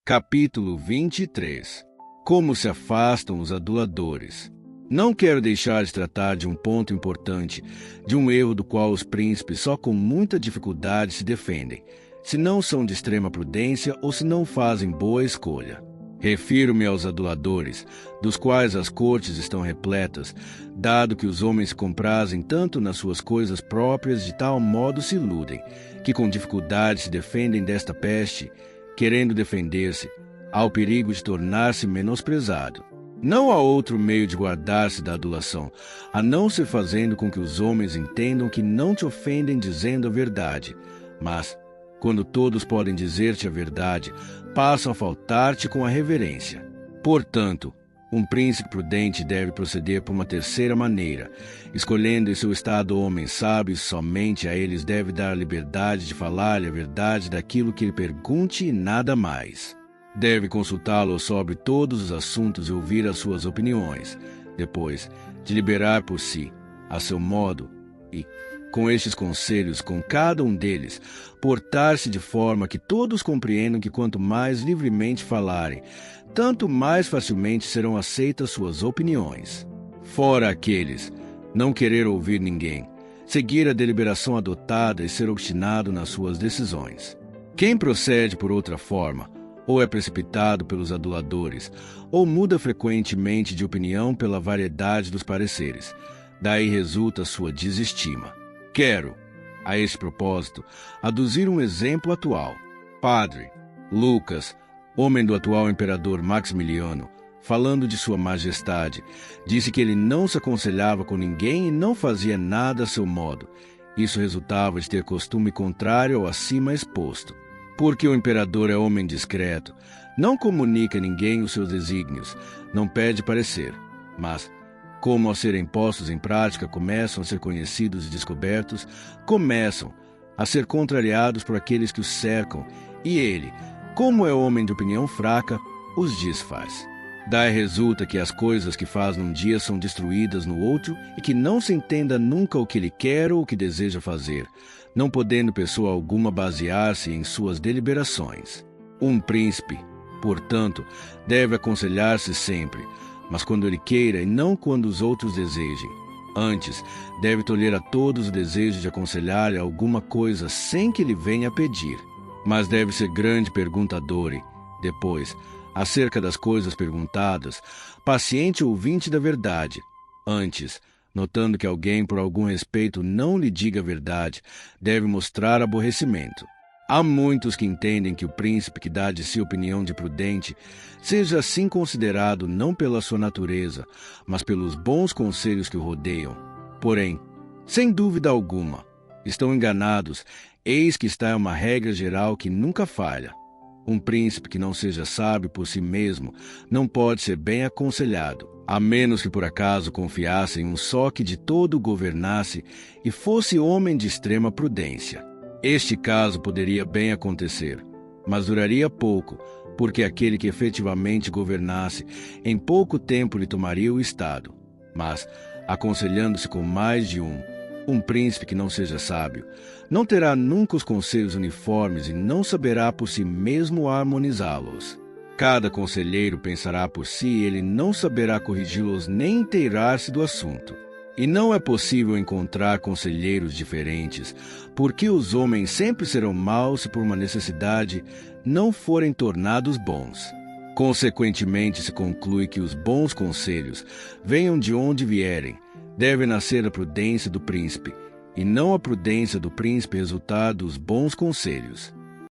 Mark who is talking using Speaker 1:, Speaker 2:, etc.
Speaker 1: Capítulo 23. Como se afastam os aduladores. Não quero deixar de tratar de um ponto importante, de um erro do qual os príncipes só com muita dificuldade se defendem, se não são de extrema prudência ou se não fazem boa escolha. Refiro-me aos aduladores, dos quais as cortes estão repletas, dado que os homens se comprazem tanto nas suas coisas próprias, de tal modo se iludem, que com dificuldade se defendem desta peste, querendo defender-se, há o perigo de tornar-se menosprezado. Não há outro meio de guardar-se da adulação, a não ser fazendo com que os homens entendam que não te ofendem dizendo a verdade, mas, quando todos podem dizer-te a verdade, passam a faltar-te com a reverência. Portanto, um príncipe prudente deve proceder por uma terceira maneira, escolhendo em seu estado homens sábios, somente a eles deve dar a liberdade de falar-lhe a verdade daquilo que ele pergunte e nada mais. Deve consultá-lo sobre todos os assuntos e ouvir as suas opiniões, depois, deliberar por si, a seu modo, e, com estes conselhos, com cada um deles, portar-se de forma que todos compreendam que quanto mais livremente falarem, tanto mais facilmente serão aceitas suas opiniões. Fora aqueles, não querer ouvir ninguém, seguir a deliberação adotada e ser obstinado nas suas decisões. Quem procede por outra forma, ou é precipitado pelos aduladores, ou muda frequentemente de opinião pela variedade dos pareceres, daí resulta sua desestima. Quero, a este propósito, aduzir um exemplo atual. Padre Lucas, homem do atual imperador Maximiliano, falando de sua majestade, disse que ele não se aconselhava com ninguém e não fazia nada a seu modo. Isso resultava de ter costume contrário ao acima exposto. Porque o imperador é homem discreto, não comunica a ninguém os seus desígnios, não pede parecer, mas, como ao serem postos em prática começam a ser conhecidos e descobertos, começam a ser contrariados por aqueles que os cercam, e ele, como é homem de opinião fraca, os desfaz. Daí resulta que as coisas que faz num dia são destruídas no outro e que não se entenda nunca o que ele quer ou o que deseja fazer, não podendo pessoa alguma basear-se em suas deliberações. Um príncipe, portanto, deve aconselhar-se sempre, mas quando ele queira e não quando os outros desejem. Antes, deve tolher a todos o desejo de aconselhar-lhe alguma coisa sem que lhe venha a pedir. Mas deve ser grande perguntador e, depois, acerca das coisas perguntadas, paciente ouvinte da verdade. Antes, notando que alguém por algum respeito não lhe diga a verdade, deve mostrar aborrecimento. Há muitos que entendem que o príncipe que dá de si opinião de prudente seja assim considerado não pela sua natureza, mas pelos bons conselhos que o rodeiam. Porém, sem dúvida alguma, estão enganados, eis que está uma regra geral que nunca falha. Um príncipe que não seja sábio por si mesmo não pode ser bem aconselhado, a menos que por acaso confiasse em um só que de todo o governasse e fosse homem de extrema prudência. Este caso poderia bem acontecer, mas duraria pouco, porque aquele que efetivamente governasse, em pouco tempo lhe tomaria o estado. Mas, aconselhando-se com mais de um príncipe que não seja sábio, não terá nunca os conselhos uniformes e não saberá por si mesmo harmonizá-los. Cada conselheiro pensará por si e ele não saberá corrigi-los nem inteirar-se do assunto. E não é possível encontrar conselheiros diferentes, porque os homens sempre serão maus se por uma necessidade não forem tornados bons. Consequentemente, se conclui que os bons conselhos, venham de onde vierem, deve nascer a prudência do príncipe, e não a prudência do príncipe resultar dos bons conselhos.